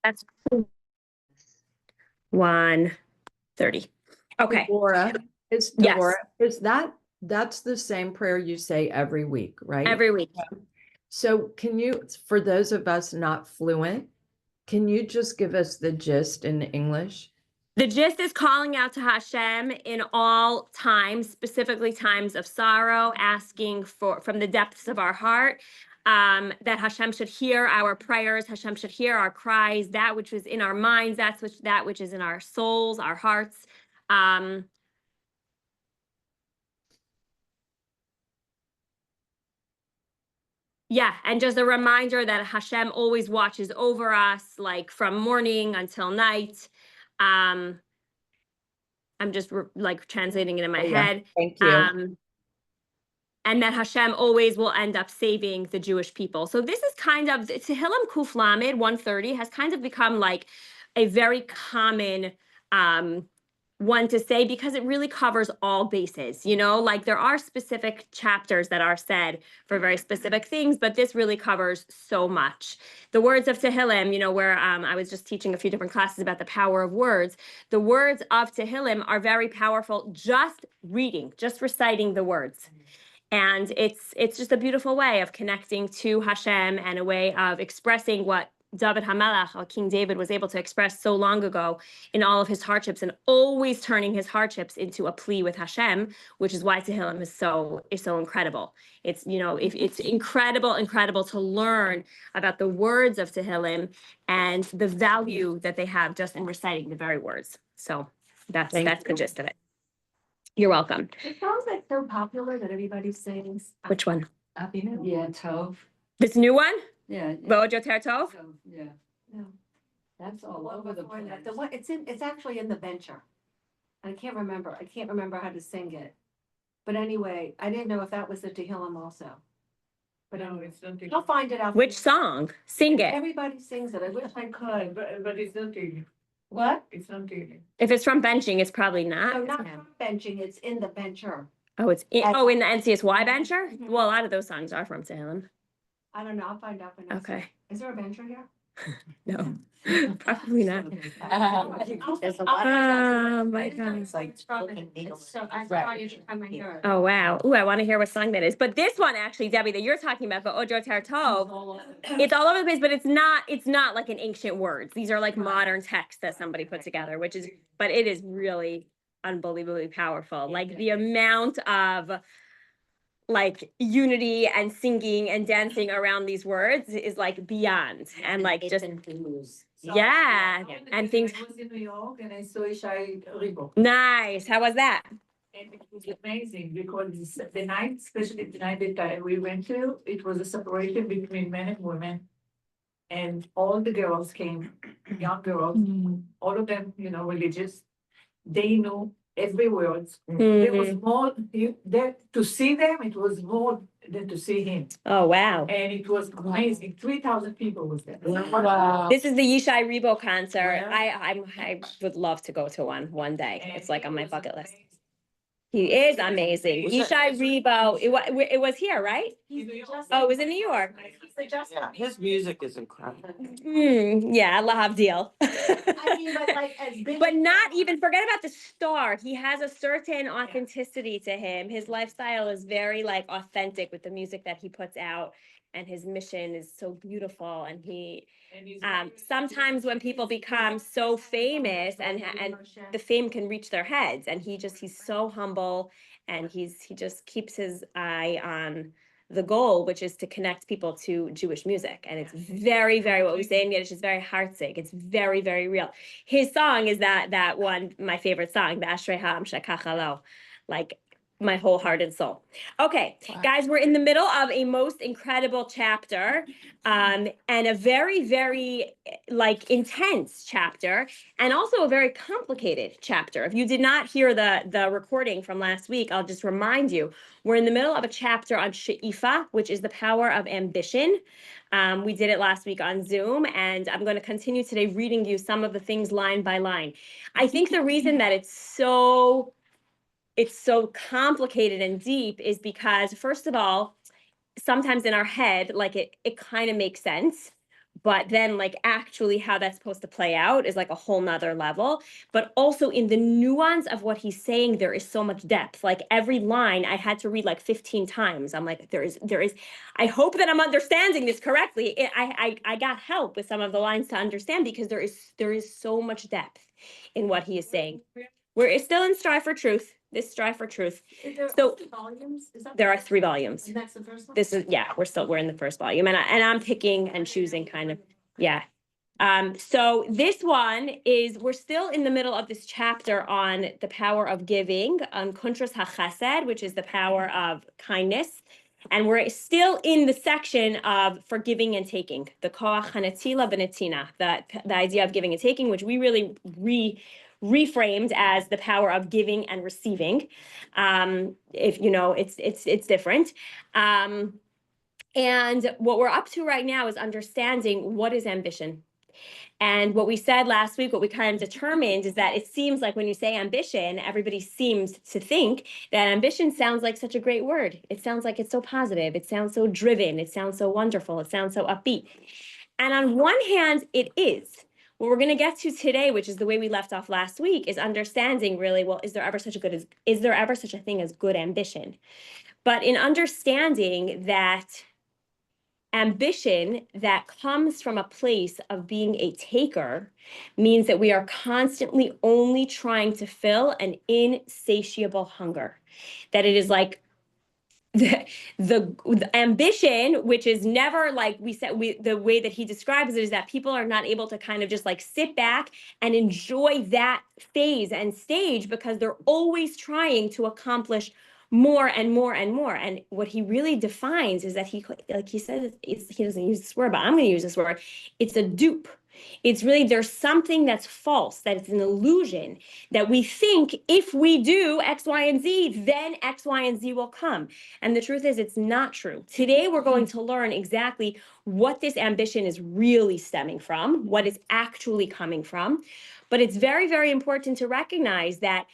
That's 1:30. Okay. Deborah, Yes. That's the same prayer you say every week, right? Every week. So can you, for those of us not fluent, can you just give us the gist in English? The gist is calling out to Hashem in all times, specifically times of sorrow, asking from the depths of our heart, that Hashem should hear our prayers, Hashem should hear our cries, that which is in our minds, that which is in our souls, our hearts. Yeah, and just a reminder that Hashem always watches over us, like from morning until night. I'm just like translating it in my head. Thank you. And that Hashem always will end up saving the Jewish people. So this is kind of, Tehillim Kuf Lamed 130 has kind of become like a very common one to say, because it really covers all bases, you know, like there are specific chapters that are said for very specific things, but this really covers so much. The words of Tehillim, you know, where I was just teaching a few different classes about the power of words. The words of Tehillim are very powerful, just reading, just reciting the words. And it's just a beautiful way of connecting to Hashem and a way of expressing what David HaMelech, or King David, was able to express so long ago in all of his hardships, and always turning his hardships into a plea with Hashem, which is why Tehillim is so incredible. It's, you know, it's incredible to learn about the words of Tehillim and the value that they have just in reciting the very words. So that's the gist of it. You're welcome. It sounds like so popular that everybody sings. Which one? Yeah, Tov. This new one? Yeah. V'od Yoter Tov? Yeah. That's all over the place. The one, it's actually in the Bencher. I can't remember how to sing it. But anyway, I didn't know if that was the Tehillim also. But No, it's not. I'll find it out. Which song? Sing it. Everybody sings it. I wish I could. But it's not daily. What? It's not daily. If it's from benching, it's probably No, not. not from benching. It's in the Bencher. Oh, it's in the NCSY bencher? Mhm. Well, a lot of those songs are from Tehillim. I don't know. I'll find out. When I see Okay. it. Is there a Bencher here? No, probably not. There's a lot of- Oh, my God. It's like so I saw you from my ear. Oh, wow. Ooh, I want to hear what song that is. But this one, actually, Debbie, that you're talking about, V'od Yoter Tov, it's all over the place, but it's not like an ancient words. These are like modern texts that somebody put together, but it is really unbelievably powerful. Like the amount of like unity and singing and dancing around these words is like beyond, and like just yeah, and things. I was in New York and I saw Ishai Ribo. Nice. How was that? And it was amazing because the night, especially the night that we went to, it was a separation between men and women. And all the girls came, young girls, all of them, you know, religious. They knew every word. There was more, to see them, it was more than to see him. Oh, wow. And it was amazing. 3,000 people was there. Wow. This is the Yishai Ribo concert. Yeah. I would love to go to one day. And It's like on it my was bucket list. amazing. He is amazing. Yishai Ribo. It was here, right? Oh, it was in New York. Yeah, his music is incredible. Yeah, lahavdil. I mean, but like as big. But not even, forget about the star. He has a certain authenticity to him. His lifestyle is very like authentic with the music that he puts out, and his mission is so beautiful. And he, sometimes when people become so famous and the fame can reach their heads, and he's so humble, and he just keeps his eye on the goal, which is to connect people to Jewish music. And it's very, very, what we say in Yiddish is very heartsick. It's very, very real. His song is that one, my favorite song, the Ashrei Ha'am Shekach Lo, like my whole heart and soul. Okay, guys, we're in the middle of a most incredible chapter, and a very, very like intense chapter, and also a very complicated chapter. If you did not hear the recording from last week, I'll just remind you, we're in the middle of a chapter on She'ifa, which is the power of ambition. We did it last week on Zoom, and I'm going to continue today reading you some of the things line by line. I think the reason that it's so complicated and deep is because, first of all, sometimes in our head, like it kind of makes sense, but then like actually how that's supposed to play out is like a whole nother level. But also in the nuance of what he's saying, there is so much depth. Like every line I had to read like 15 times. I'm like, there is, I hope that I'm understanding this correctly. I got help with some of the lines to understand because there is so much depth in what he is saying. We're still in Strive for Truth. This Strive for Truth. So volumes? Is that? there are 3 volumes. And that's the first one? This is, yeah, we're in the first volume, and I'm picking and choosing kind of, yeah. So this one is, we're still in the middle of this chapter on the power of giving, on Kuntras HaChesed, which is the power of kindness. And we're still in the section of forgiving and taking, the Koach HaNetila V'Netina, the idea of giving and taking, which we really reframed as the power of giving and receiving. If you know, it's different. And what we're up to right now is understanding what is ambition. And what we said last week, what we kind of determined is that it seems like when you say ambition, everybody seems to think that ambition sounds like such a great word. It sounds like it's so positive. It sounds so driven. It sounds so wonderful. It sounds so upbeat. And on one hand, it is. What we're going to get to today, which is the way we left off last week, is understanding really, well, is there ever such a thing as good ambition? But in understanding that ambition that comes from a place of being a taker means that we are constantly only trying to fill an insatiable hunger. That it is like the ambition, which is never, like we said, the way that he describes it is that people are not able to kind of just like sit back and enjoy that phase and stage because they're always trying to accomplish more and more and more. And what he really defines is that he says, he doesn't use this word, but I'm going to use this word. It's a dupe. It's really, there's something that's false, that it's an illusion, that we think if we do X, Y, and Z, then X, Y, and Z will come. And the truth is, it's not true. Today, we're going to learn exactly what this ambition is really stemming from, what it's actually coming from. But it's very, very important to recognize that,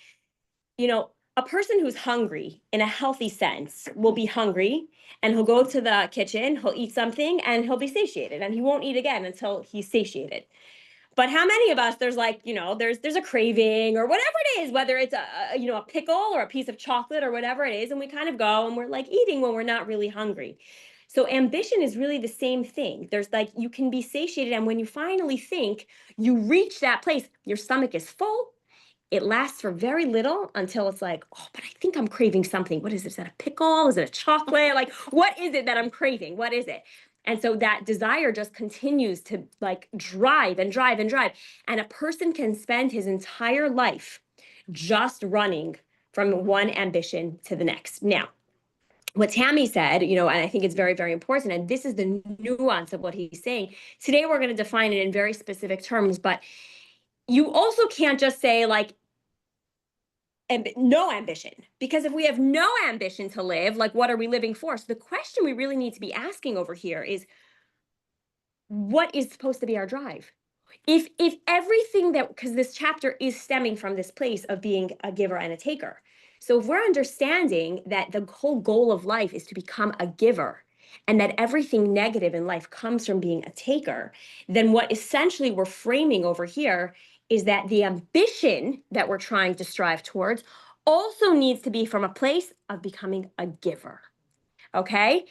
you know, a person who's hungry in a healthy sense will be hungry and he'll go to the kitchen, he'll eat something and he'll be satiated and he won't eat again until he's satiated. But how many of us, there's like, you know, there's a craving or whatever it is, whether it's a pickle or a piece of chocolate or whatever it is, and we kind of go and we're like eating when we're not really hungry. So ambition is really the same thing. There's like, you can be satiated, and when you finally think you reach that place, your stomach is full. It lasts for very little until it's like, oh, but I think I'm craving something. What is it? Is that a pickle? Is it a chocolate? Like, what is it that I'm craving? What is it? And so that desire just continues to like drive and drive and drive. And a person can spend his entire life just running from one ambition to the next. Now, what Tammy said, you know, and I think it's very, very important, and this is the nuance of what he's saying. Today, we're going to define it in very specific terms, but you also can't just say like, and no ambition, because if we have no ambition to live, like what are we living for? So the question we really need to be asking over here is, what is supposed to be our drive? If everything that, because this chapter is stemming from this place of being a giver and a taker. So if we're understanding that the whole goal of life is to become a giver, and that everything negative in life comes from being a taker, then what essentially we're framing over here is that the ambition that we're trying to strive towards also needs to be from a place of becoming a giver. Okay?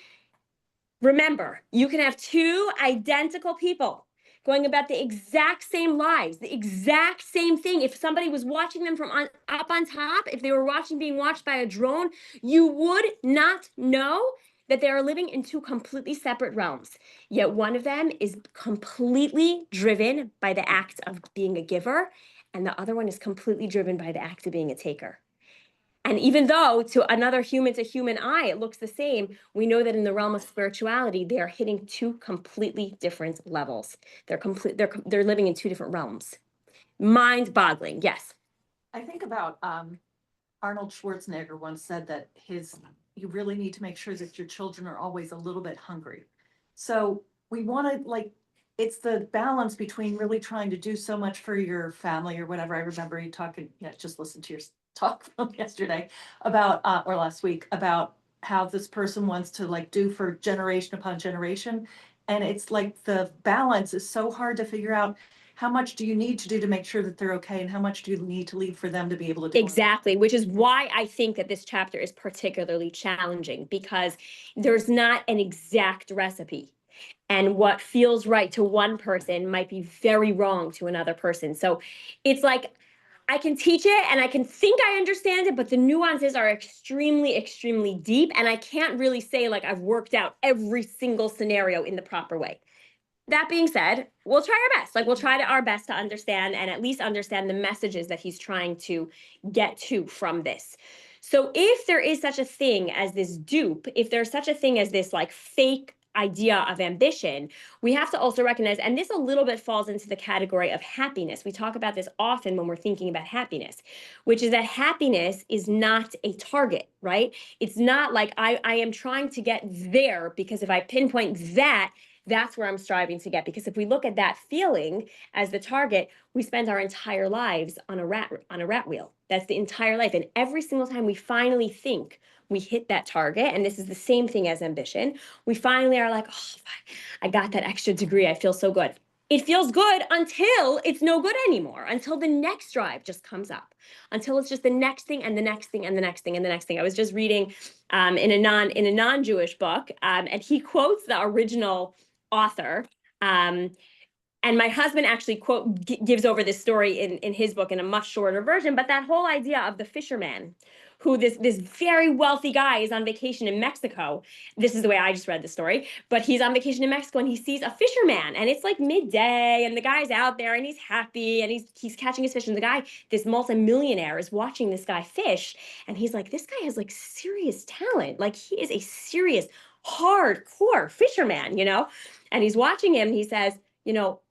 Remember, you can have two identical people going about the exact same lives, the exact same thing. If somebody was watching them from up on top, if they were being watched by a drone, you would not know that they are living in two completely separate realms. Yet one of them is completely driven by the act of being a giver, and the other one is completely driven by the act of being a taker. And even though to another human to human eye, it looks the same, we know that in the realm of spirituality, they are hitting two completely different levels. They're living in two different realms. Mind-boggling, yes. I think about Arnold Schwarzenegger once said that you really need to make sure that your children are always a little bit hungry. So we want to it's the balance between really trying to do so much for your family or whatever. I remember you talking, just listen to your talk from yesterday about, or last week, about how this person wants to do for generation upon generation. And it's like the balance is so hard to figure out. How much do you need to do to make sure that they're okay? And how much do you need to leave for them to be able to do it? Exactly, which is why I think that this chapter is particularly challenging because there's not an exact recipe. And what feels right to one person might be very wrong to another person. So it's like I can teach it and I can think I understand it, but the nuances are extremely, extremely deep. And I can't really say like I've worked out every single scenario in the proper way. That being said, we'll try our best. Like we'll try our best to understand and at least understand the messages that he's trying to get to from this. So if there is such a thing as this dupe, if there's such a thing as this like fake idea of ambition, we have to also recognize, and this a little bit falls into the category of happiness. We talk about this often when we're thinking about happiness, which is that happiness is not a target, right? It's not like I am trying to get there because if I pinpoint that, that's where I'm striving to get. Because if we look at that feeling as the target, we spend our entire lives on a rat wheel. That's the entire life. And every single time we finally think we hit that target, and this is the same thing as ambition, we finally are like, oh, I got that extra degree. I feel so good. It feels good until it's no good anymore, until the next drive just comes up, until it's just the next thing and the next thing and the next thing and the next thing. I was just reading in a non-Jewish book, and he quotes the original author. And my husband actually gives over this story in his book in a much shorter version, but that whole idea of the fisherman who this very wealthy guy is on vacation in Mexico. This is the way I just read the story, but he's on vacation in Mexico and he sees a fisherman and it's like midday and the guy's out there and he's happy and he's catching his fish and the guy, this multimillionaire, is watching this guy fish and he's like, this guy has like serious talent. Like he is a serious hardcore fisherman, you know? And he's watching him and he says, you know,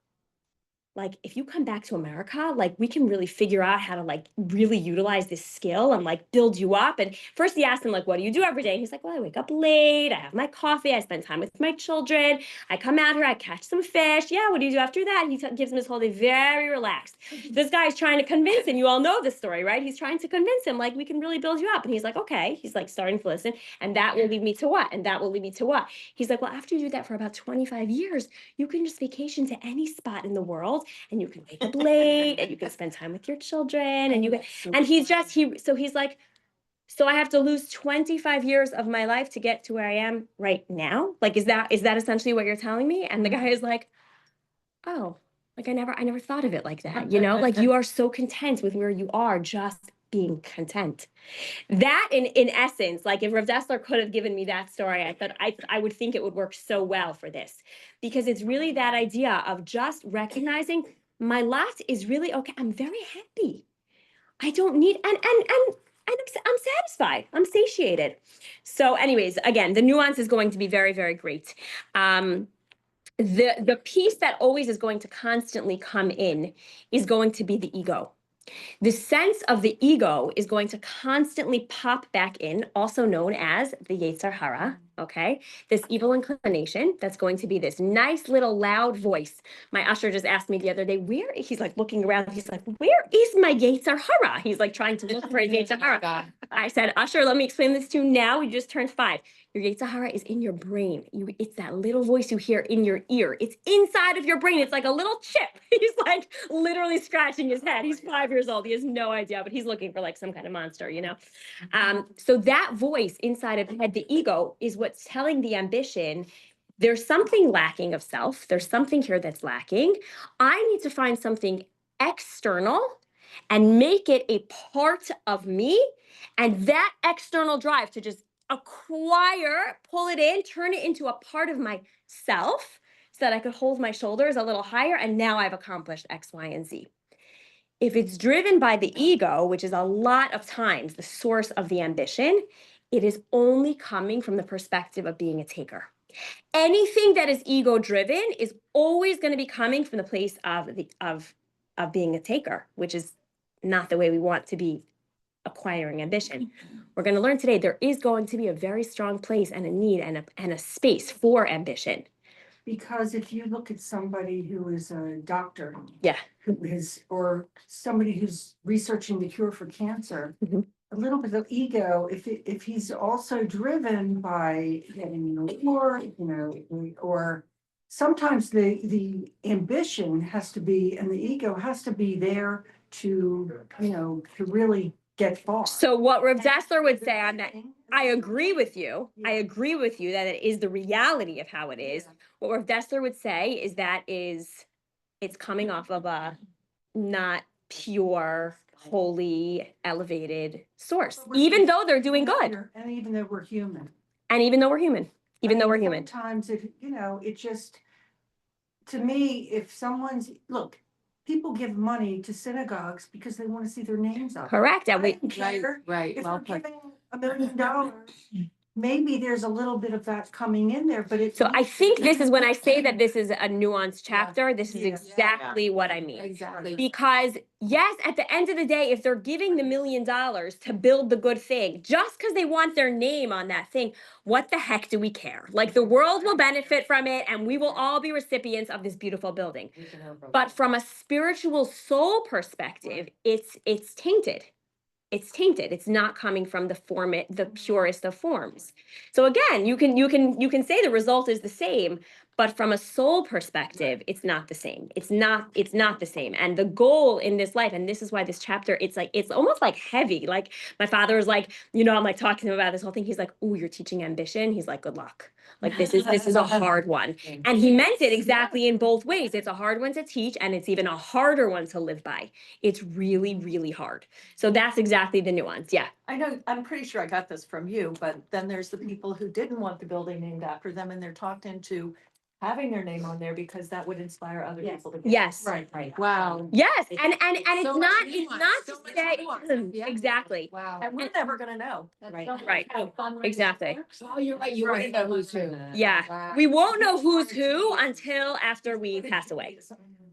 like if you come back to America, like we can really figure out how to like really utilize this skill and like build you up. And first he asked him like, what do you do every day? And he's like, well, I wake up late, I have my coffee, I spend time with my children, I come out here, I catch some fish. Yeah, what do you do after that? He gives him his whole day very relaxed. This guy's trying to convince him, you all know this story, right? He's trying to convince him like we can really build you up. And he's like, okay, he's like starting to listen. And that will lead me to what? And that will lead me to what? He's like, well, after you do that for about 25 years, you can just vacation to any spot in the world. And you can wake up late and you can spend time with your children and you can, and he's like, so I have to lose 25 years of my life to get to where I am right now? Like, is that essentially what you're telling me? And the guy is like, oh, like I never thought of it like that. You know, like you are so content with where you are, just being content. That in essence, like if Rav Dessler could have given me that story, I thought I would think it would work so well for this, because it's really that idea of just recognizing my lot is really okay. I'm very happy. I don't need and I'm satisfied. I'm satiated. So, anyways, again, the nuance is going to be very, very great. The piece that always is going to constantly come in is going to be the ego. The sense of the ego is going to constantly pop back in, also known as the Yetzer Hara, okay? This evil inclination that's going to be this nice little loud voice. My usher just asked me the other day, he's like looking around, he's like, where is my Yetzer Hara? He's like trying to look for his Yetzer Hara. I said, Usher, let me explain this to you now. You just turned 5. Your Yetzer Hara is in your brain. It's that little voice you hear in your ear. It's inside of your brain. It's like a little chip. He's like literally scratching his head. He's 5 years old. He has no idea, but he's looking for like some kind of monster, you know? So that voice inside of the head, the ego, is what's telling the ambition, there's something lacking of self. There's something here that's lacking. I need to find something external and make it a part of me. And that external drive to just acquire, pull it in, turn it into a part of myself so that I could hold my shoulders a little higher. And now I've accomplished X, Y, and Z. If it's driven by the ego, which is a lot of times the source of the ambition, it is only coming from the perspective of being a taker. Anything that is ego driven is always going to be coming from the place of being a taker, which is not the way we want to be acquiring ambition. We're going to learn today there is going to be a very strong place and a need and a space for ambition. Because if you look at somebody who is a doctor, Yeah. or somebody who's researching the cure for cancer, a little bit of ego, if he's also driven by getting more, you know, or sometimes the ambition has to be, and the ego has to be there to, to really get far. So what Rav Dessler would say on that, Thing- I agree with you. I Yeah. agree with you that it is the reality of how it is. Yeah. What Rav Dessler would say is that it's coming off of a not pure, holy, elevated source, But we're even human. though they're doing good. And even though we're human. And even though we're human, even though we're And human. Sometimes if, it just, to me, if someone's, look, people give money to synagogues because they want to see their names up. Correct. And I we, don't care Right, if well they're put. giving $1 million, maybe there's a little bit of that coming in there, but it's. so I think this is when I say that this is a nuanced chapter, this is Yeah. exactly what I mean. Exactly. Because yes, at the end of the day, if they're giving the $1 million to build the good thing, just because they want their name on that thing, what the heck do we care? Like the world will benefit from it and we will all be recipients of this beautiful building. But from a spiritual soul perspective, it's tainted. It's tainted. It's not coming from the purest of forms. So again, you can say the result is the same, but from a soul perspective, it's not the same. It's not the same. And the goal in this life, and this is why this chapter, it's almost like heavy. Like my father is like, I'm like talking to him about this whole thing. He's like, "Ooh, you're teaching ambition." He's like, "Good luck." Like this is a hard one. And he meant it exactly in both ways. It's a hard one to teach and it's even a harder one to live by. It's really, really hard. So that's exactly the nuance. Yeah. I know, I'm pretty sure I got this from you, but then there's the people who didn't want the building named after them and they're talked into having their name on there because that would inspire other Yes. people to get. Yes. Right. Wow. Yes. And it's so not much it's nuance, not so to much say nuance. Yeah. exactly. Wow. And we're never gonna know. Right. Exactly. Oh, you're right. You wouldn't know who's who. Yeah. Wow. We won't know who's who until after we pass away.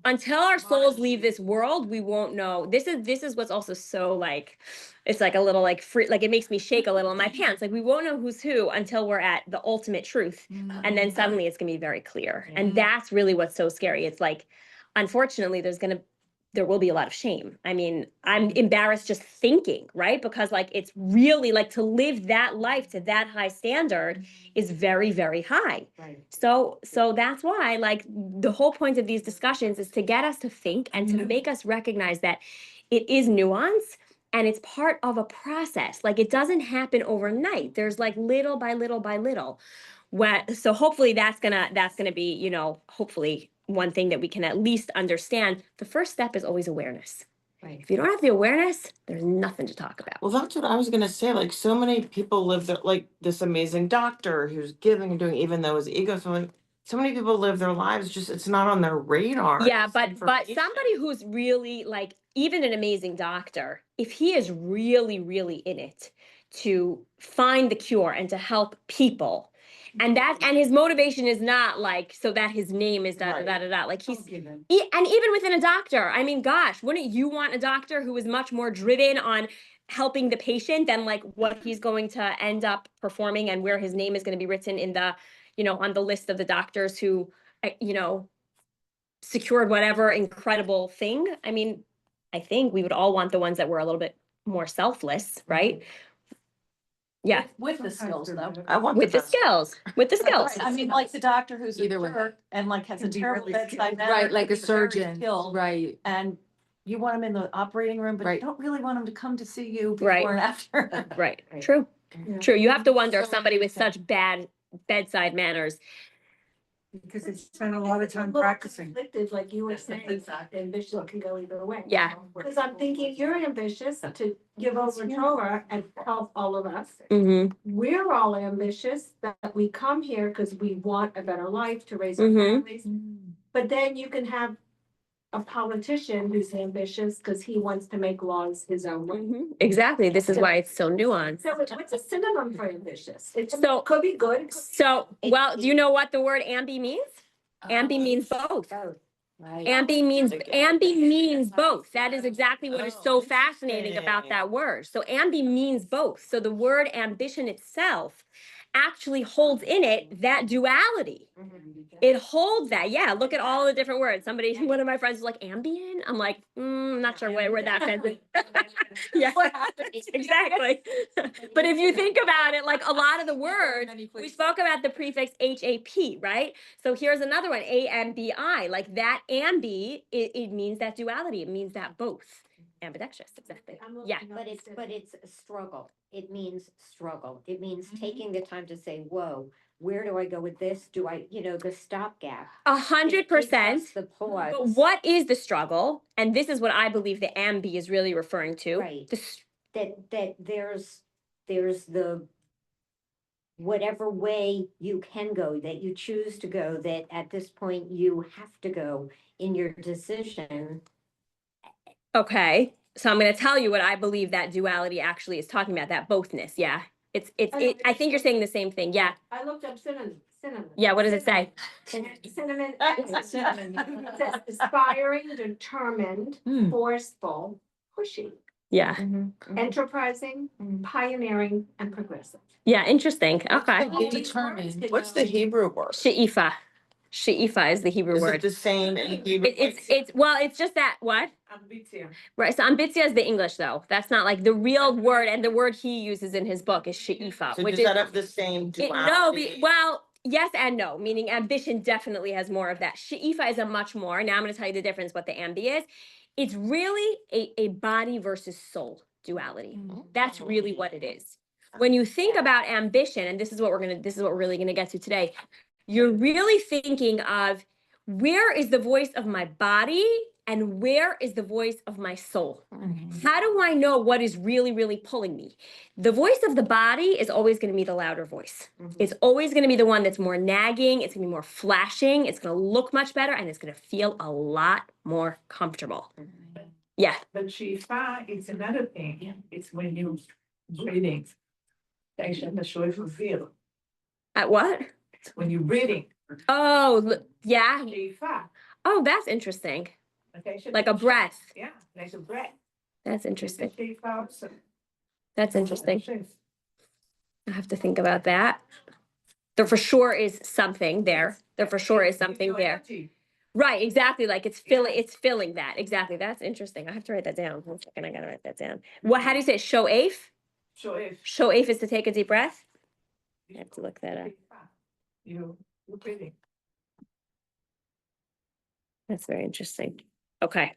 Until our souls leave this world, we won't know. This is what's also so like, it's like a little like free, like it makes me shake a little in my pants. Like we won't know who's who until we're at the ultimate truth. And then suddenly it's gonna be very clear. And that's really what's so scary. It's like, unfortunately, there will be a lot of shame. I mean, I'm embarrassed just thinking, right? Because like, it's really like to live that life to that high standard is very, very high. Right. So that's why like the whole point of these discussions is to get us to think and to make us recognize that it is nuance and it's part of a process. Like it doesn't happen overnight. There's like little by little by little. So hopefully that's gonna be, hopefully one thing that we can at least understand. The first step is always awareness. Right. If you don't have the awareness, there's nothing to talk about. Well, that's what I was gonna say. Like, so many people live their, like this amazing doctor who's giving and doing, even though his ego. So like, so many people live their lives just it's not on their radar. Yeah, It's but information. somebody who's really like even an amazing doctor, if he is really, really in it to find the cure and to help people, and his motivation is not like so that his name is da da da da da. Like he's Given. and even within a doctor, I mean, gosh, wouldn't you want a doctor who is much more driven on helping the patient than like what he's going to end up performing and where his name is going to be written in the, on the list of the doctors who, secured whatever incredible thing. I mean, I think we would all want the ones that were a little bit more selfless, right? Yeah, With the skills though. I want with the best. skills, with the skills. I mean, like the doctor who's a Either way. jerk and like has a Can be terrible really bedside skilled. manner. Right, like a but very surgeon. skilled, Right. And you want him in the operating room, but you Right. don't really want him to come to see you Right. before and after. Right, Right. true, Yeah. true. You have to wonder if So somebody with such bad bedside manners. Because they spend a lot of time Well, practicing. conflicted, like you were saying, ambition can go either way. Yeah. Because I'm thinking you're ambitious to give over Torah and help all of us. Mm-hmm. We're all ambitious that we come here because we want a better life to raise our Mhm. families. But then you can have a politician who's ambitious because he wants to make laws his own way. Exactly. This is why it's so nuanced. So what's a synonym for ambitious? It So- could be good. it could be So, bad. well, do you know what the word ambi means? Ambi means both. Right. Ambi means both. That is exactly what is so fascinating about that word. So ambi means both. So the word ambition itself actually holds in it that duality. It holds that. Yeah, look at all the different words. Somebody, one of my friends was like, Ambien? I'm like, not sure where that fits in. Yeah, exactly. But if you think about it, like a lot of the words, we spoke about the prefix HAP, right? So here's another one, AMBI, like that ambi, it means that duality. It means that both. Ambidextrous, exactly. Yeah. But it's a struggle. It means struggle. It means taking the time to say, whoa, where do I go with this? Do I, the stopgap? 100%. The pause. But what is the struggle? And this is what I believe the ambi is really referring to. Right. The s- That there's the whatever way you can go, that you choose to go, that at this point you have to go in your decision. Okay, so I'm going to tell you what I believe that duality actually is talking about, that bothness. Yeah. I think you're saying the same thing. Yeah. I looked up synonyms. Yeah. What does it say? Cinnamon. It says aspiring, determined, forceful, pushy, Yeah. enterprising, pioneering, and progressive. Yeah. Interesting. Okay. Determined. What's the Hebrew word? She'ifa. She'ifa is the Hebrew Is it word. the same in Hebrew? It's just that what? Ambitia. Right. So ambitia is the English though. That's not like the real word, and the word he uses in his book is she'ifa, So which does is that have the same no, duality? well, yes and no, meaning ambition definitely has more of that. She'ifa is a much more. Now I'm going to tell you the difference what the ambi is. It's really a body versus soul duality. That's really what it is. When you think about ambition, and this is what we're really going to get to today, you're really thinking of where is the voice of my body and where is the voice of my soul? How do I know what is really, really pulling me? The voice of the body is always going to be the louder voice. It's always going to be the one that's more nagging. It's going to be more flashing. It's going to look much better and it's going to feel a lot more comfortable. Yeah. But Shifa is another thing. It's when you breathing. I'm not sure if you feel. At what? It's when you're breathing. Oh, yeah. Shifa. Oh, that's interesting. Okay. Like a breath. Yeah, like a breath. That's interesting. Shifa also. That's interesting. I have to think about that. There for sure is something there. There for sure is something there. Right, exactly. Like it's filling that. Exactly. That's interesting. I have to write that down. 1 second, I gotta write that down. What, how do you say it? Sho'ef? Sho'ef. Sho'ef is to take a deep breath? I have to look that up. You're breathing. That's very interesting. Okay.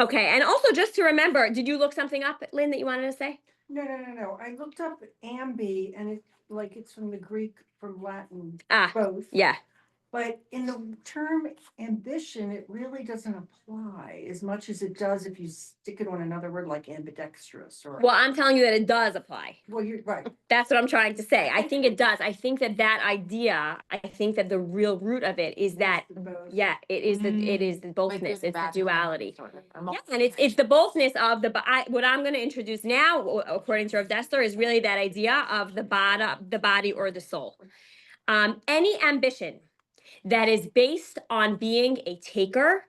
Okay, and also just to remember, did you look something up, Lynn, that you wanted to say? No. I looked up ambi and it's from the Greek, from Latin, Ah, both. yeah. But in the term ambition, it really doesn't apply as much as it does if you stick it on another word like ambidextrous or. Well, I'm telling you that it does apply. Well, you're right. That's what I'm trying to say. I think it does. I think that idea, I think that the real root of it is that, yeah, it is the bothness, it's the duality. Yeah, and it's the bothness of what I'm going to introduce now, according to Rav Dessler, is really that idea of the body or the soul. Any ambition that is based on being a taker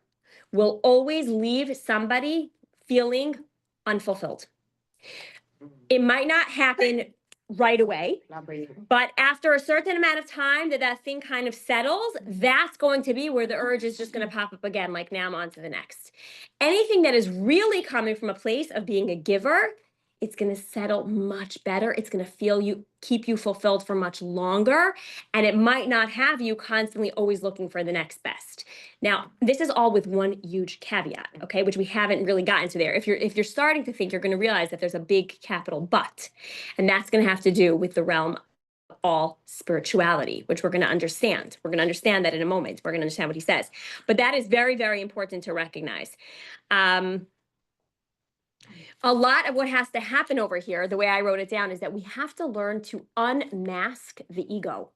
will always leave somebody feeling unfulfilled. It might not happen right away, but after a certain amount of time that thing kind of settles, that's going to be where the urge is just going to pop up again, like now I'm on to the next. Anything that is really coming from a place of being a giver, it's going to settle much better. It's going to keep you fulfilled for much longer. And it might not have you constantly always looking for the next best. Now, this is all with one huge caveat, okay, which we haven't really gotten to there. If you're starting to think, you're going to realize that there's a big capital but, and that's going to have to do with the realm of all spirituality, which we're going to understand. We're going to understand that in a moment. We're going to understand what he says. But that is very, very important to recognize. A lot of what has to happen over here, the way I wrote it down, is that we have to learn to unmask the ego.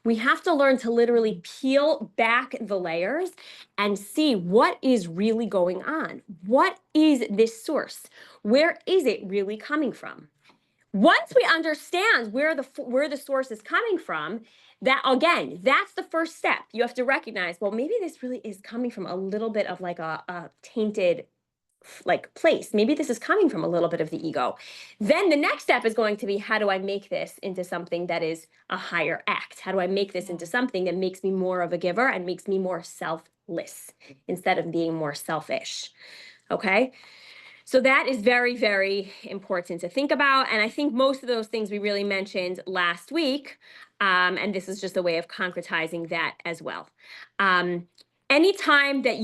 We have to learn to literally peel back the layers and see what is really going on. What is this source? Where is it really coming from? Once we understand where the source is coming from, that again, that's the first step. You have to recognize, well, maybe this really is coming from a little bit of like a tainted like place. Maybe this is coming from a little bit of the ego. Then the next step is going to be, how do I make this into something that is a higher act? How do I make this into something that makes me more of a giver and makes me more selfless instead of being more selfish? Okay. So that is very, very important to think about. And I think most of those things we really mentioned last week. And this is just a way of concretizing that as well. Anytime that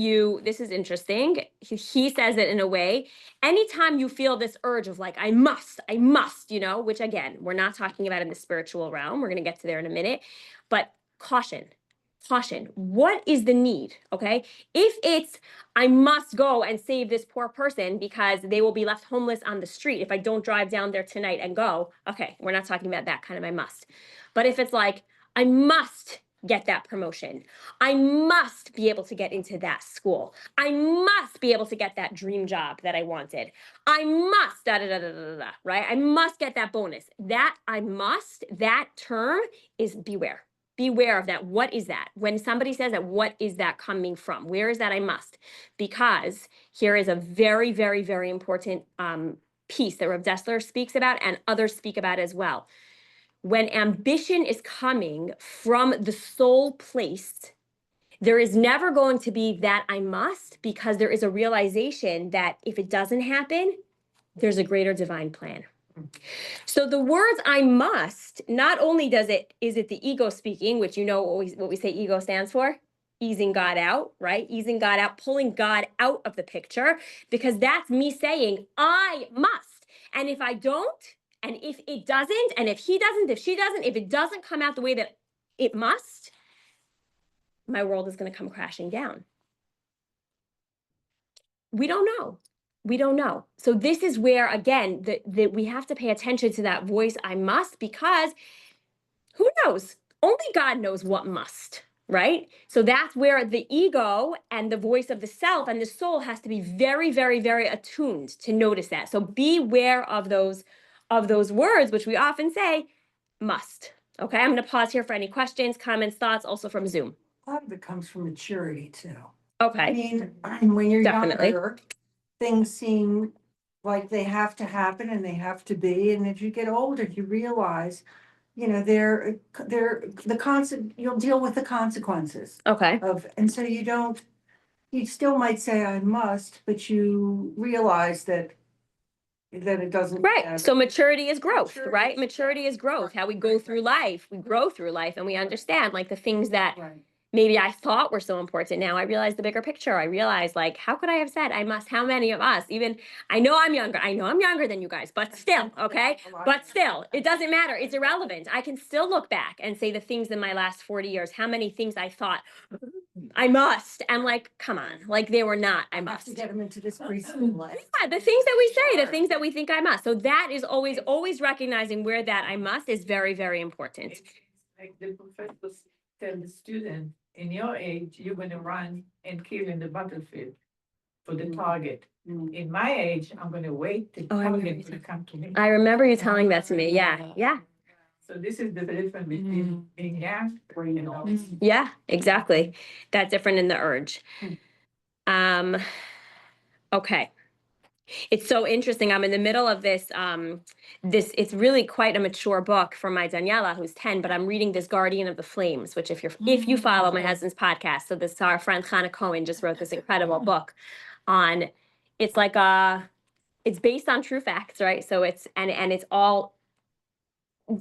this is interesting, he says it in a way, anytime you feel this urge of like, I must, which again, we're not talking about in the spiritual realm. We're going to get to there in a minute, but caution. What is the need? Okay. If it's, I must go and save this poor person because they will be left homeless on the street if I don't drive down there tonight and go. Okay. We're not talking about that kind of I must. But if it's like, I must get that promotion. I must be able to get into that school. I must be able to get that dream job that I wanted. I must, right? I must get that bonus. That I must, that term is beware. Beware of that. What is that? When somebody says that, what is that coming from? Where is that I must? Because here is a very, very, very important piece that Rav Dessler speaks about and others speak about as well. When ambition is coming from the soul place, there is never going to be that I must, because there is a realization that if it doesn't happen, there's a greater divine plan. So the words I must, not only is it the ego speaking, which you know what we say ego stands for? Easing God out, right? Easing God out, pulling God out of the picture, because that's me saying I must. And if I don't, and if it doesn't, and if he doesn't, if she doesn't, if it doesn't come out the way that it must, my world is going to come crashing down. We don't know. We don't know. So this is where, again, that we have to pay attention to that voice, I must, because who knows? Only God knows what must, right? So that's where the ego and the voice of the self and the soul has to be very, very, very attuned to notice that. So beware of those words, which we often say, must. Okay, I'm going to pause here for any questions, comments, thoughts, also from Zoom. A lot of it comes from maturity too. Okay. I mean, when you're Definitely. younger, things seem like they have to happen and they have to be. And as you get older, you realize, you know, you'll deal with the consequences Okay. and so you still might say I must, but you realize that it doesn't. Right. So maturity is growth, Maturity right? is- Maturity is growth. How we go Right, through right. life. We grow through life and we understand like the things that Right. maybe I thought were so important. Now I realize the bigger picture. I realize like, how could I have said I must? How many of us, even I know I'm younger than you guys, but still, okay? But still, it doesn't matter. It's irrelevant. I can still look back and say the things in my last 40 years, how many things I thought I must. And like, come on, like they were not, I Have must. to get them into this preschool life. Yeah, the things that we say, the Sure. things that we think I must. So that is always recognizing where that I must is very, very important. It's like the professors tell the student, in your age, you're gonna run and kill in the battlefield for the target. In my age, I'm gonna wait till Oh, I remember target you will come to me. I remember you telling that to me. Yeah, yeah, So this is the difference between being young and old. yeah, exactly. That's different in the urge. Okay. It's so interesting. I'm in the middle of this, it's really quite a mature book for my Daniela, who's 10, but I'm reading this Guardian of the Flames, which if you follow my husband's podcast, so this, our friend Hannah Cohen just wrote this incredible book on, it's like it's based on true facts, right? So it's all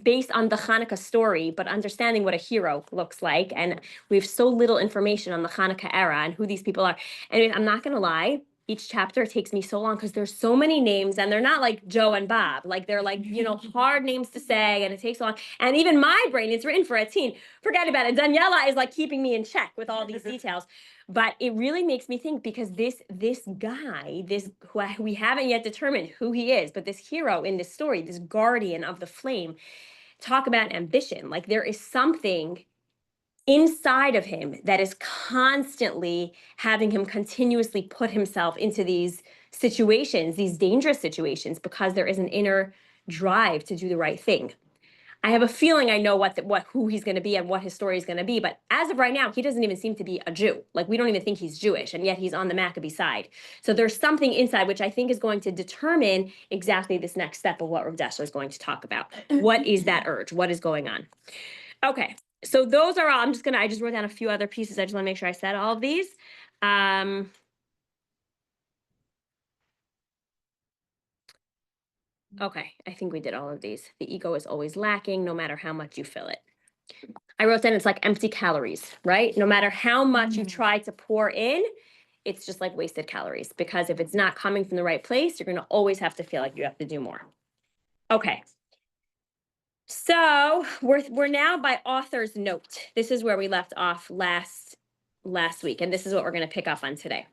based on the Hanukkah story, but understanding what a hero looks like. And we have so little information on the Hanukkah era and who these people are. And I'm not going to lie, each chapter takes me so long because there's so many names and they're not like Joe and Bob. Like they're like, hard names to say and it takes so long. And even my brain, it's written for a teen. Forget about it. Daniela is like keeping me in check with all these details. But it really makes me think because this guy, who we haven't yet determined who he is, but this hero in this story, this guardian of the flame, talk about ambition. Like there is something inside of him that is constantly having him continuously put himself into these situations, these dangerous situations, because there is an inner drive to do the right thing. I have a feeling I know who he's going to be and what his story is going to be. But as of right now, he doesn't even seem to be a Jew. Like, we don't even think he's Jewish, and yet he's on the Maccabee side. So there's something inside which I think is going to determine exactly this next step of what Rav Dessler is going to talk about. What is that urge? What is going on? Okay, so those are all. I just wrote down a few other pieces. I just want to make sure I said all of these. Okay, I think we did all of these. The ego is always lacking, no matter how much you fill it. I wrote down it's like empty calories, right? No matter how much you try to pour in, it's just like wasted calories, because if it's not coming from the right place, you're going to always have to feel like you have to do more. Okay. So we're now by author's note. This is where we left off last week, and this is what we're going to pick up on today.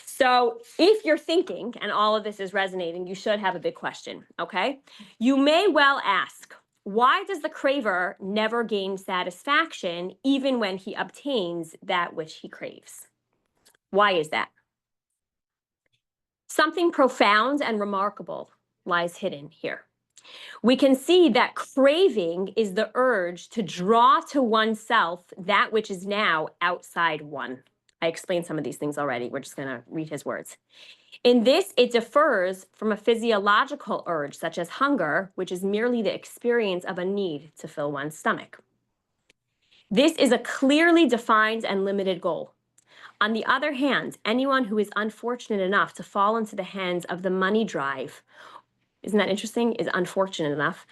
So if you're thinking, and all of this is resonating, you should have a big question, okay? You may well ask, why does the craver never gain satisfaction even when he obtains that which he craves? Why is that? Something profound and remarkable lies hidden here. We can see that craving is the urge to draw to oneself that which is now outside one. I explained some of these things already. We're just going to read his words. In this, it differs from a physiological urge, such as hunger, which is merely the experience of a need to fill one's stomach. This is a clearly defined and limited goal. On the other hand, anyone who is unfortunate enough to fall into the hands of the money drive, isn't that interesting? Is unfortunate enough,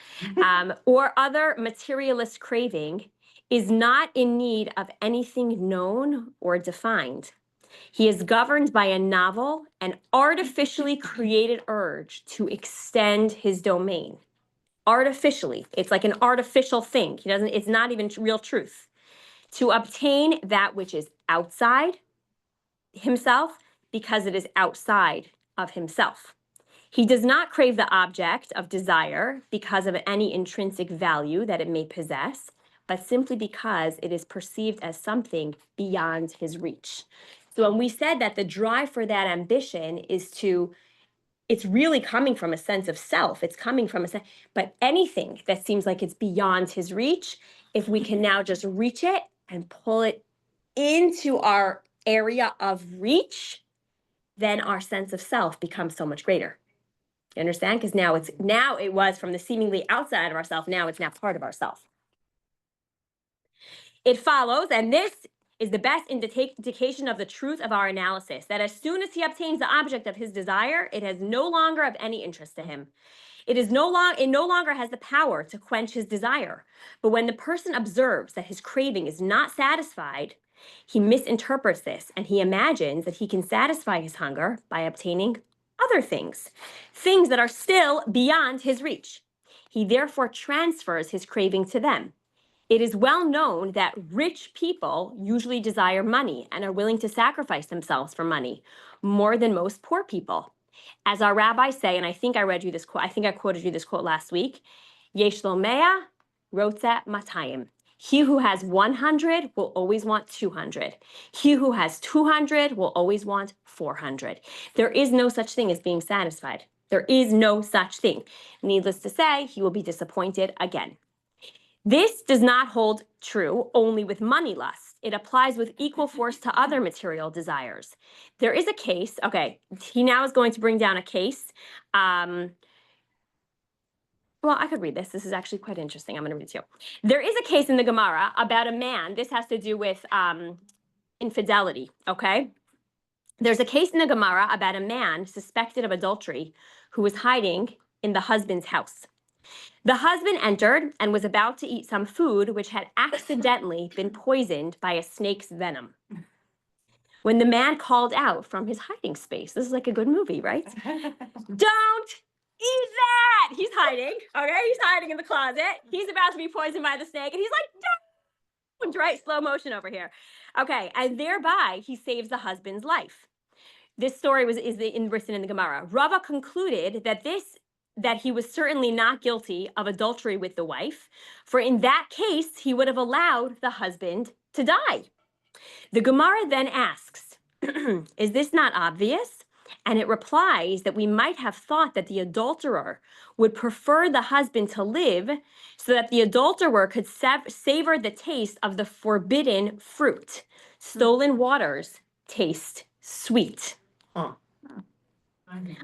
or other materialist craving, is not in need of anything known or defined. He is governed by a novel and artificially created urge to extend his domain. Artificially, it's like an artificial thing. It's not even real truth. To obtain that which is outside himself because it is outside of himself. He does not crave the object of desire because of any intrinsic value that it may possess, but simply because it is perceived as something beyond his reach. So when we said that the drive for that ambition it's really coming from a sense of self. It's coming from but anything that seems like it's beyond his reach, if we can now just reach it and pull it into our area of reach, then our sense of self becomes so much greater. You understand? Because now it was from the seemingly outside of ourself. Now it's part of ourself. It follows, and this is the best indication of the truth of our analysis, that as soon as he obtains the object of his desire, it has no longer of any interest to him. It no longer has the power to quench his desire. But when the person observes that his craving is not satisfied, he misinterprets this, and he imagines that he can satisfy his hunger by obtaining other things that are still beyond his reach. He therefore transfers his craving to them. It is well known that rich people usually desire money and are willing to sacrifice themselves for money more than most poor people. As our rabbis say, and I think I read you this quote, I think I quoted you this quote last week, Yesh lo mea, rotze matayim. He who has 100 will always want 200. He who has 200 will always want 400. There is no such thing as being satisfied. There is no such thing. Needless to say, he will be disappointed again. This does not hold true only with money lust. It applies with equal force to other material desires. There is a case, okay, he now is going to bring down a case. Well, I could read this. This is actually quite interesting. I'm going to read it to you. There is a case in the Gemara about a man. This has to do with infidelity, okay? There's a case in the Gemara about a man suspected of adultery who was hiding in the husband's house. The husband entered and was about to eat some food which had accidentally been poisoned by a snake's venom. When the man called out from his hiding space, this is like a good movie, right? Don't eat that! He's hiding, okay? He's hiding in the closet. He's about to be poisoned by the snake, and he's like, don't! Right? Slow motion over here. Okay, and thereby he saves the husband's life. This story is written in the Gemara. Rava concluded that he was certainly not guilty of adultery with the wife, for in that case, he would have allowed the husband to die. The Gemara then asks, is this not obvious? And it replies that we might have thought that the adulterer would prefer the husband to live so that the adulterer could savor the taste of the forbidden fruit. Stolen waters taste sweet.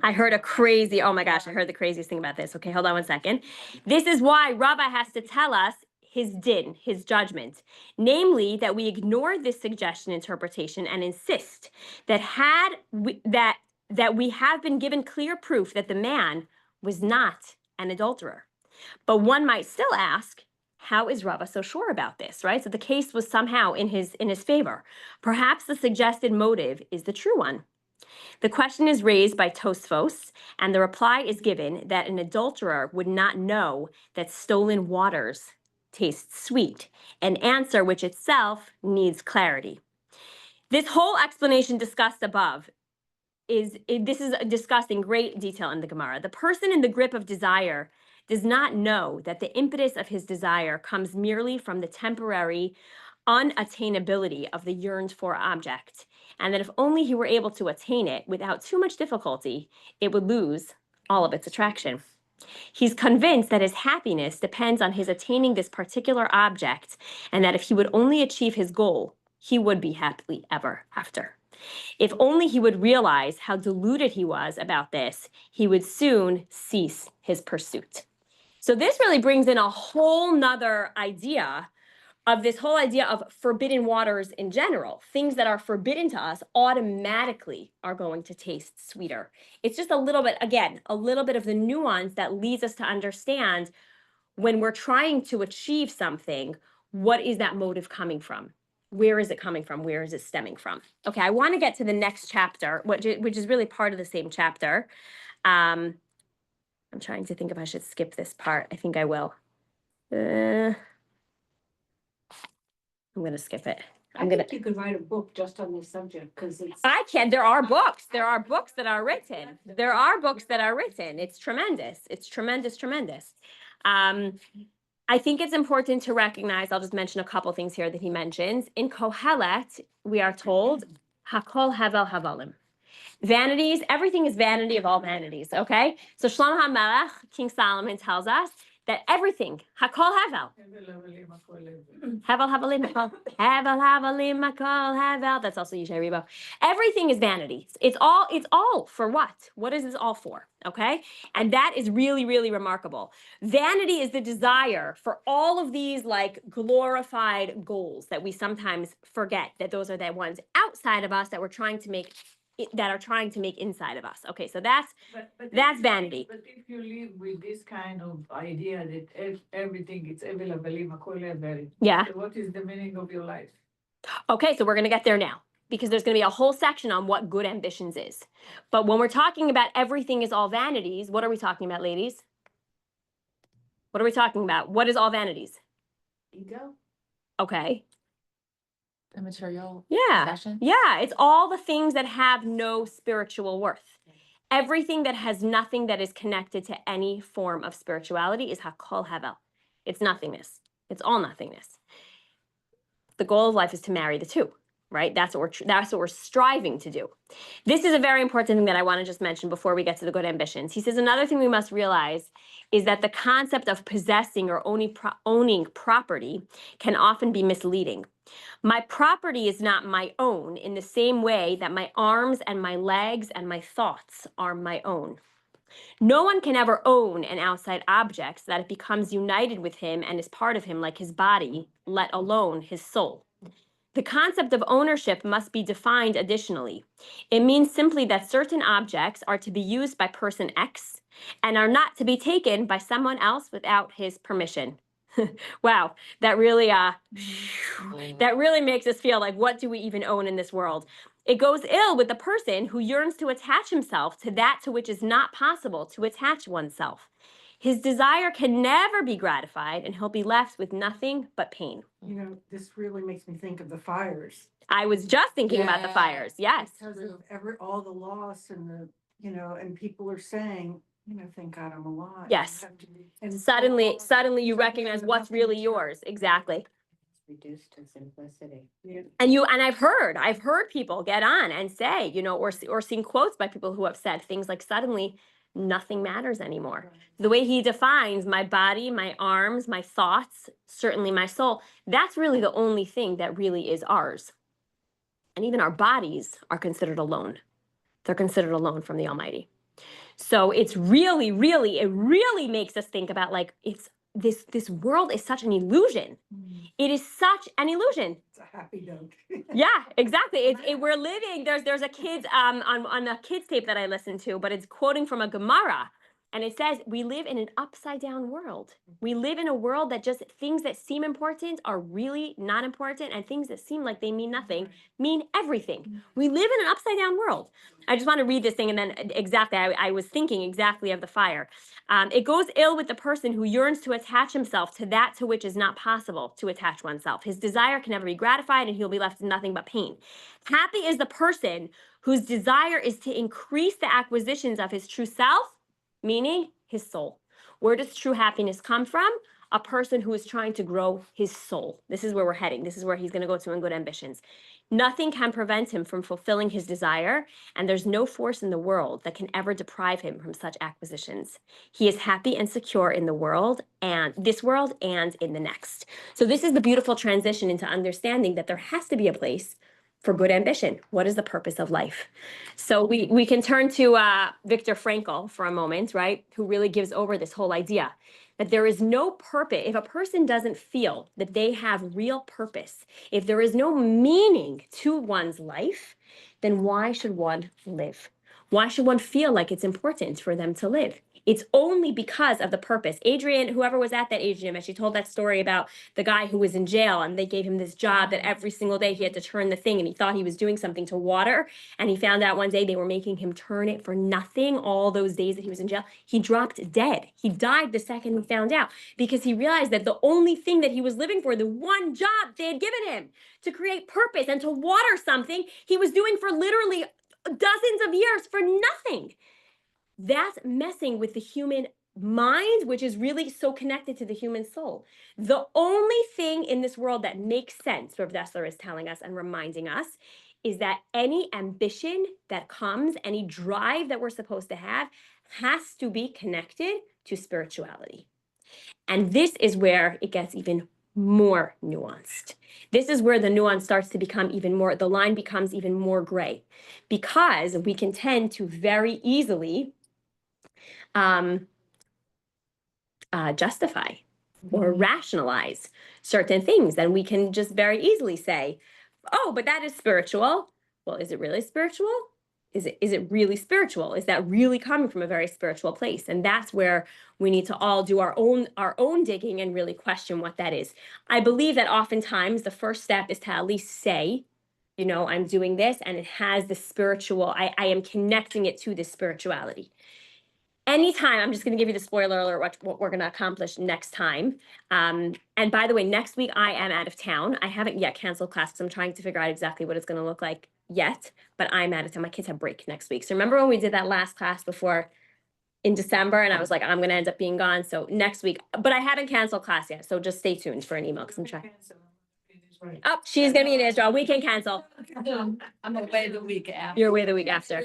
I heard oh my gosh, I heard the craziest thing about this. Okay, hold on one second. This is why Rabbi has to tell us his din, his judgment. Namely, that we ignore this suggestion interpretation and insist that that we have been given clear proof that the man was not an adulterer. But one might still ask, how is Rava so sure about this, right? So the case was somehow in his favor. Perhaps the suggested motive is the true one. The question is raised by Tosfos, and the reply is given that an adulterer would not know that stolen waters taste sweet, an answer which itself needs clarity. This whole explanation discussed above this is discussed in great detail in the Gemara. The person in the grip of desire does not know that the impetus of his desire comes merely from the temporary unattainability of the yearned for object, and that if only he were able to attain it without too much difficulty, it would lose all of its attraction. He's convinced that his happiness depends on his attaining this particular object, and that if he would only achieve his goal, he would be happily ever after. If only he would realize how deluded he was about this, he would soon cease his pursuit. So this really brings in a whole nother idea of this whole idea of forbidden waters in general. Things that are forbidden to us automatically are going to taste sweeter. It's just a little bit, again, a little bit of the nuance that leads us to understand when we're trying to achieve something, what is that motive coming from? Where is it coming from? Where is it stemming from? Okay, I want to get to the next chapter, which is really part of the same chapter. I'm trying to think if I should skip this part. I think I will. I'm going to skip it. I think you could write a book just on this subject, because it's. I can. There are books. There are books that are written. There are books that are written. It's tremendous. It's tremendous, tremendous. I think it's important to recognize, I'll just mention a couple things here that he mentions. In Kohelet, we are told, Hakol Havel Havalim. Vanities, everything is vanity of all vanities, okay? So Shlomo HaMelech, King Solomon, tells us that everything, Hakol Havel. Havel Havalim Hakol. Havel Havalim Hakol Havel. That's also Yishai Rebo. Everything is vanity. It's all for what? What is this all for? Okay? And that is really, really remarkable. Vanity is the desire for all of these like glorified goals that we sometimes forget that those are the ones outside of us that we're trying to make inside of us. Okay, so that's vanity. But if you live with this kind of idea that everything is available, Yeah. so what is the meaning of your life? Okay, so we're going to get there now, because there's going to be a whole section on what good ambitions is. But when we're talking about everything is all vanities, what are we talking about, ladies? What are we talking about? What is all vanities? Ego? Okay. The material Yeah. possessions? Yeah, it's all the things that have no spiritual worth. Everything that has nothing that is connected to any form of spirituality is Hakol Havel. It's nothingness. It's all nothingness. The goal of life is to marry the two, right? That's what we're striving to do. This is a very important thing that I want to just mention before we get to the good ambitions. He says another thing we must realize is that the concept of possessing or owning property can often be misleading. My property is not my own in the same way that my arms and my legs and my thoughts are my own. No one can ever own an outside object so that it becomes united with him and is part of him like his body, let alone his soul. The concept of ownership must be defined additionally. It means simply that certain objects are to be used by person X and are not to be taken by someone else without his permission. Wow, that really makes us feel like, what do we even own in this world? It goes ill with the person who yearns to attach himself to that to which is not possible to attach oneself. His desire can never be gratified, and he'll be left with nothing but pain. You know, this really makes me think of the fires. I was just thinking about the Yeah. fires. Yes. Because of all the loss and and people are saying, thank God I'm alive. Yes. And Suddenly you recognize what's really yours. Exactly. Reduced to simplicity. And I've heard people get on and say, you know, or seen quotes by people who have said things like, suddenly nothing matters anymore. The way he defines my body, my arms, my thoughts, certainly my soul, that's really the only thing that really is ours. And even our bodies are considered alone. They're considered alone from the Almighty. So it's really, really, it really makes us think about, like, it's this world is such an illusion. It is such an illusion. It's a happy note. Yeah, exactly. We're living. There's a kids on a kids tape that I listened to, but it's quoting from a Gemara, and it says we live in an upside down world. We live in a world that just things that seem important are really not important, and things that seem like they mean nothing mean everything. We live in an upside down world. I just want to read this thing, and then exactly, I was thinking exactly of the fire. It goes ill with the person who yearns to attach himself to that to which is not possible to attach oneself. His desire can never be gratified, and he'll be left with nothing but pain. Happy is the person whose desire is to increase the acquisitions of his true self, meaning his soul. Where does true happiness come from? A person who is trying to grow his soul. This is where we're heading. This is where he's going to go to in Good Ambitions. Nothing can prevent him from fulfilling his desire, and there's no force in the world that can ever deprive him from such acquisitions. He is happy and secure in the world, and this world, and in the next. So this is the beautiful transition into understanding that there has to be a place for good ambition. What is the purpose of life? So we can turn to Viktor Frankl for a moment, right? Who really gives over this whole idea that there is no purpose. If a person doesn't feel that they have real purpose, if there is no meaning to one's life, then why should one live? Why should one feel like it's important for them to live? It's only because of the purpose. Adrienne, whoever was at that Adrienne event, she told that story about the guy who was in jail, and they gave him this job that every single day he had to turn the thing, and he thought he was doing something to water. And he found out one day they were making him turn it for nothing all those days that he was in jail. He dropped dead. He died the second he found out, because he realized that the only thing that he was living for, the one job they had given him to create purpose and to water something, he was doing for literally dozens of years for nothing. That's messing with the human mind, which is really so connected to the human soul. The only thing in this world that makes sense, Rav Dessler is telling us and reminding us, is that any ambition that comes, any drive that we're supposed to have, has to be connected to spirituality. And this is where it gets even more nuanced. This is where the nuance starts to become even more, the line becomes even more gray, because we can tend to very easily justify or rationalize certain things. And we can just very easily say, oh, but that is spiritual. Well, is it really spiritual? Is it really spiritual? Is that really coming from a very spiritual place? And that's where we need to all do our own digging and really question what that is. I believe that oftentimes the first step is to at least say, you know, I'm doing this, and it has the spiritual, I am connecting it to this spirituality. Anytime, I'm just going to give you the spoiler alert, what we're going to accomplish next time. And by the way, next week I am out of town. I haven't yet canceled class because I'm trying to figure out exactly what it's going to look like yet, but I'm out of town. My kids have break next week. So remember when we did that last class before in December, and I was like, I'm going to end up being gone. So next week, but I haven't canceled class yet. So just stay tuned for an email because I'm trying. Oh, she's going to be in Israel. We can cancel. I'm away the week after. You're away the week after.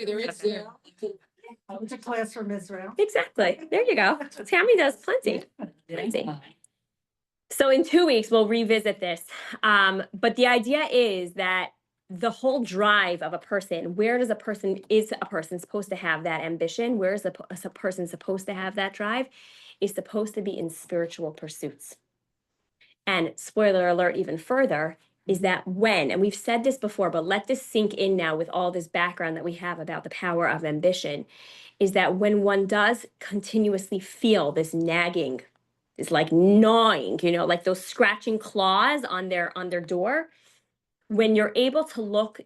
I went to class from Israel. Exactly. There you go. Tammy does plenty. Plenty. So in 2 weeks, we'll revisit this. But the idea is that the whole drive of a person, where does a person, is a person supposed to have that ambition? Where is a person supposed to have that drive? Is supposed to be in spiritual pursuits. And spoiler alert, even further, is that when, and we've said this before, but let this sink in now with all this background that we have about the power of ambition, is that when one does continuously feel this nagging, this like gnawing, you know, like those scratching claws on their door, when you're able to look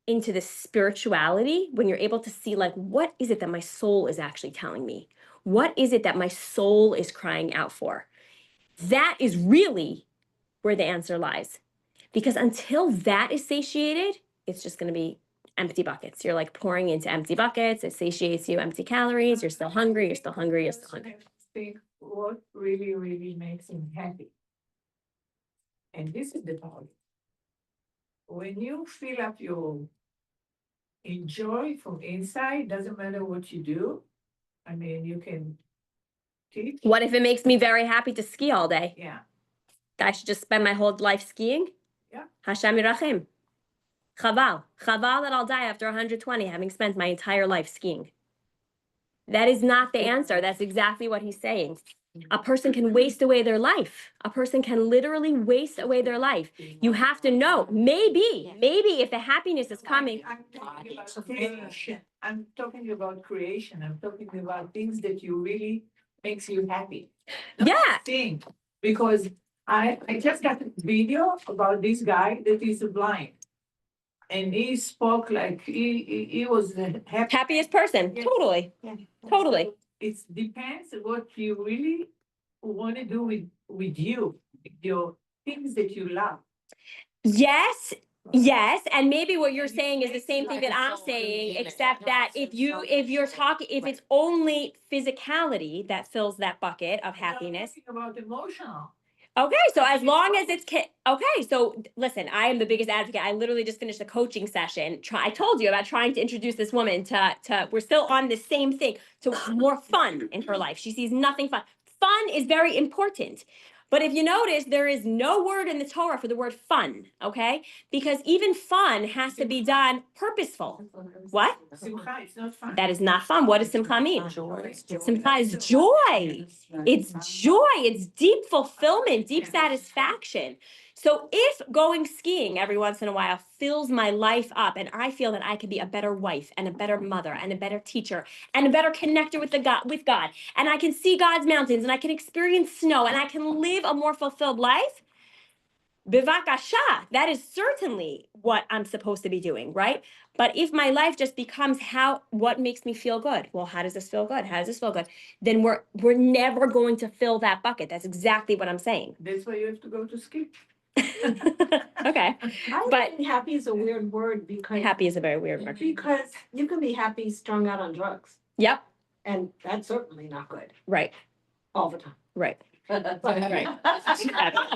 into the spirituality, when you're able to see like, what is it that my soul is actually telling me? What is it that my soul is crying out for? That is really where the answer lies. Because until that is satiated, it's just going to be empty buckets. You're like pouring into empty buckets. It satiates you, empty calories. You're still hungry. You're still hungry. You're still hungry. Think what really, really makes him happy. And this is the power. When you fill up your enjoy from inside, doesn't matter what you do. I mean, you can teach. What if it makes me very happy to ski all day? Yeah, I should just spend my whole life skiing? Yeah. Hashem Yirachim. Chaval. Chaval that I'll die after 120 having spent my entire life skiing. That is not the answer. That's exactly what he's saying. A person can waste away their life. A person can literally waste away their life. You have to know, maybe if the happiness is coming. I'm talking about creation. I'm talking about creation. I'm talking about things that you really makes you happy. Not Yeah. Thing, because I just got a video about this guy that is blind. And he spoke like he was the Happiest person. Yes. Totally. Yeah. Totally. So it depends what you really want to do with you, your things that you love. Yes, yes, and maybe what you're saying is the same thing that I'm saying, except that if you're talking, if it's only physicality that fills that bucket of happiness. I'm talking about emotional. Okay, so as long as it's okay, so listen, I am the biggest advocate. I literally just finished a coaching session. I told you about trying to introduce this woman to we're still on the same thing, to more fun in her life. She sees nothing fun. Fun is very important. But if you notice, there is no word in the Torah for the word fun, okay? Because even fun has to be done purposeful. What? Simcha, it's not fun. That is not fun. What does simcha mean? Joy. Simcha is joy. It's joy. It's deep fulfillment, deep satisfaction. So if going skiing every once in a while fills my life up and I feel that I could be a better wife and a better mother and a better teacher and a better connector with God, and I can see God's mountains and I can experience snow and I can live a more fulfilled life, bivakasha, that is certainly what I'm supposed to be doing, right? But if my life just becomes what makes me feel good? Well, how does this feel good? How does this feel good? Then we're never going to fill that bucket. That's exactly what I'm saying. That's why you have to go to ski. Okay, but Happy is a weird word because, happy is a very weird word. because you can be happy strung out on drugs. Yep, And that's certainly not good right, all the time. right.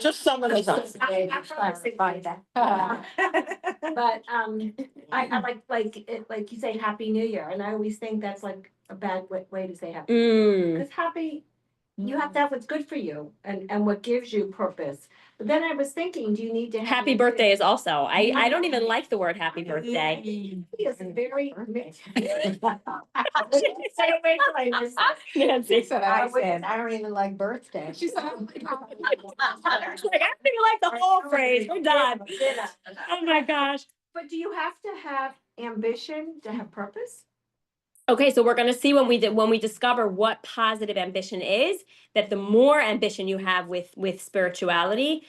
Just some of the time. But I like you say Happy New Year, and I always think that's like a bad way to say happy. Mm. Because happy, you have to have what's good for you and what gives you purpose. But then I was thinking, do you need to have Happy birthday is also, I don't even like the word happy birthday. He is very. Say it wait till I miss it. Nancy. I don't even like birthday. She said. Like, I don't even like the whole phrase, we're done. Oh my gosh. But do you have to have ambition to have purpose? Okay, so we're gonna see when we discover what positive ambition is, that the more ambition you have with spirituality,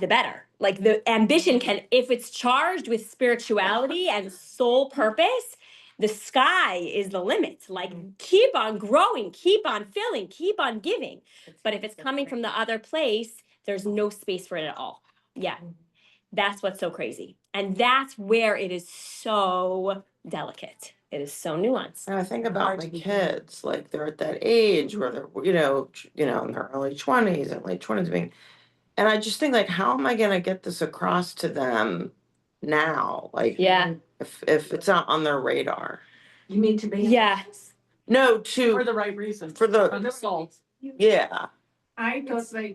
the better. Like the ambition can, if it's charged with spirituality and soul purpose, the sky is the limit. Like keep on growing, keep on filling, keep on giving. But if it's coming from the other place, there's no space for it at all. Yeah. That's what's so crazy. And that's where it is so delicate. It is so nuanced. And I think about my kids, like they're at that age where they're, in their early 20s and late 20s being, and I just think like, how am I gonna get this across to them now? Like, Yeah. if it's not on their radar. You mean to be? Yeah. No, For the right reason. for For the, the soul. yeah. I taught my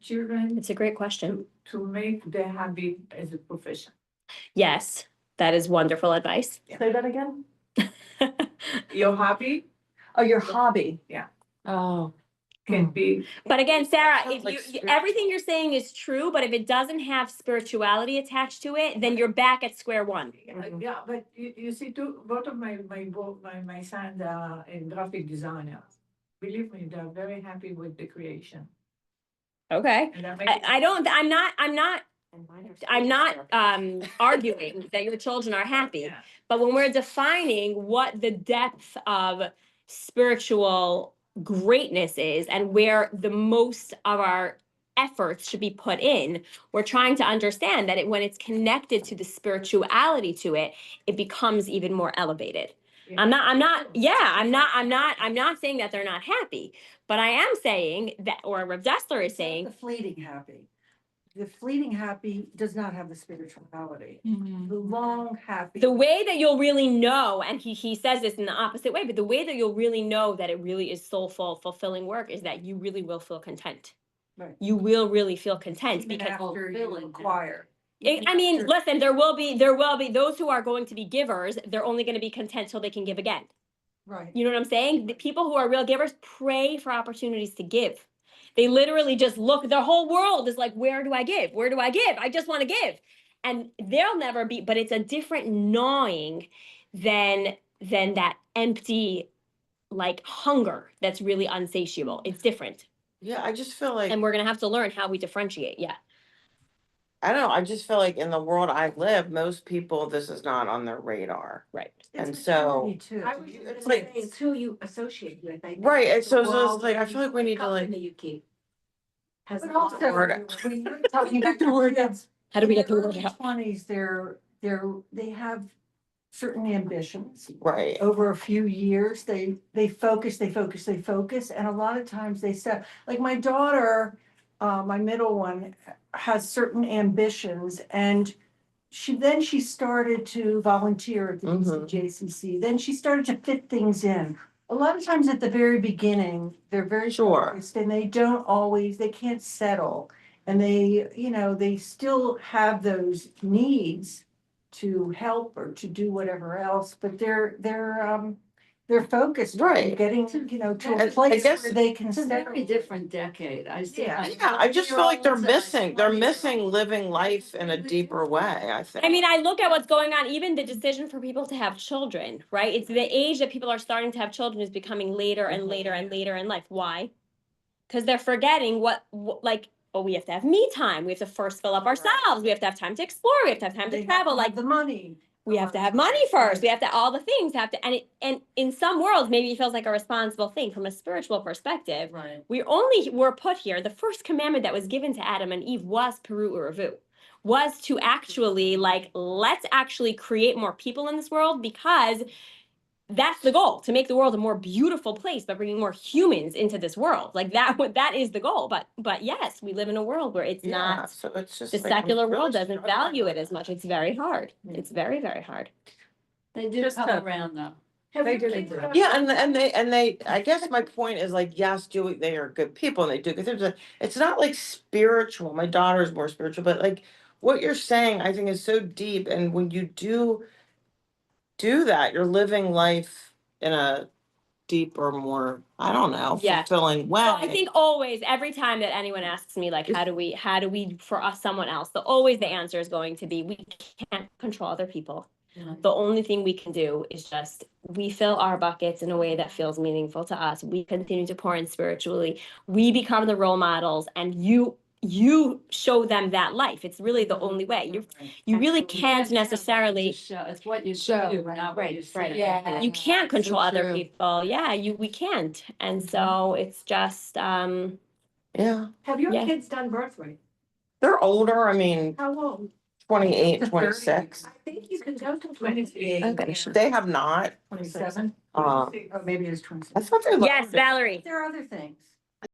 children It's a great question. to make their habit as a profession. Yes, that is wonderful advice. Say that again? Your hobby Oh, your hobby. Oh. can be, But again, Sarah, Sounds if like you, spiritual. everything you're saying is true, but if it doesn't have spirituality attached to it, then you're back at square one. yeah, but you see, both of my sons are graphic designers. Believe me, they're very happy with the creation. Okay. And I'm not arguing that your children are happy. Yeah. But when we're defining what the depth of spiritual greatness is and where the most of our efforts should be put in, we're trying to understand that when it's connected to the spirituality to it, it becomes even more elevated. Yeah. I'm not saying that they're not happy, but I am saying that, or Rav Dessler is saying, The fleeting happy. the fleeting happy does not have the spirituality. Mm-hmm. The long happy. The way that you'll really know, and he says this in the opposite way, but the way that you'll really know that it really is soulful, fulfilling work is that you really will feel content. Right. You will really feel content Even because after you acquire. I mean, listen, there will be those who are going to be givers. They're only going to be content till they can give again. Right. You know what I'm saying? The people who are real givers pray for opportunities to give. They literally just look, their whole world is like, where do I give? Where do I give? I just want to give. And they'll never be, but it's a different gnawing than that empty like hunger that's really unsatiable. It's different. Yeah, I just feel like, And we're gonna have to learn how we differentiate. Yeah. I don't know, I just feel like in the world I live, most people, this is not on their radar. Right. And It's so- maturity, too. I was just It's gonna like- say, it's who you associate with. I think. Right, and so it's Well, just like, I feel like we need to like, company you keep. Has But a lot of also, Word. when you're talking about the word kids, How do we get the word out? 20s, they have certain ambitions. right, Over a few years, they focus, and a lot of times they set, like my daughter, my middle one, has certain ambitions, and she started to volunteer at the Mhm. JCC. Then she started to fit things in. A lot of times at the very beginning, they're very Sure. focused, and they can't settle. And they still have those needs to help or to do whatever else, but they're focused on Right. getting, to I a place guess- where they can It's a settle. very different decade. I see. Yeah. yeah, I just feel like they're 12-year-olds and missing 20-year-olds. living life in a deeper way, I think. I mean, I look at what's going on, even the decision for people to have children, right? It's the age that people are starting to have children is becoming later and later and later in life. Why? Because they're forgetting we have to have me time. We have to first fill up ourselves. We have to have time to explore. We have to have time They to travel. have Like the money. we have to have money first. We have to all the things have to and in some worlds maybe it feels like a responsible thing from a spiritual perspective. Right. We were put here. The first commandment that was given to Adam and Eve was Peru Uravu, was to actually let's actually create more people in this world because that's the goal, to make the world a more beautiful place by bringing more humans into this world. Like that is the goal. But yes, we live in a world where it's Yeah, not so it's just. the like, I'm secular really world doesn't struggling value with it as much. It's very hard. It's very, very hard. They do Just come to- around though. Have They you do. think about- Yeah, and they, I guess my point is like, yes, they are good people and they do good things. It's not like spiritual. My daughter's more spiritual, but like what you're saying, I think is so deep. And when you do that, you're living life in a deeper, more, I don't know, Yeah. fulfilling way. So I think always, every time that anyone asks me, like, how do we for us, someone else, always the answer is going to be, we can't control other people. Mhm. The only thing we can do is just, we fill our buckets in a way that feels meaningful to us. We continue to pour in spiritually. We become the role models and you show them that life. It's really the only way. You really can't necessarily, It's what you Show, do, right, not what you say. Yeah. you can't control other true. people. Yeah, we can't. And so it's just, Yeah, Have your Yeah. kids done birth rate? they're older. I mean, How old? 28, To 30. 26. I think you can go to 28. twenty. They have not. 27, Uh, or maybe it's I 27. thought they. yes, lowered it. Valerie. There are other things.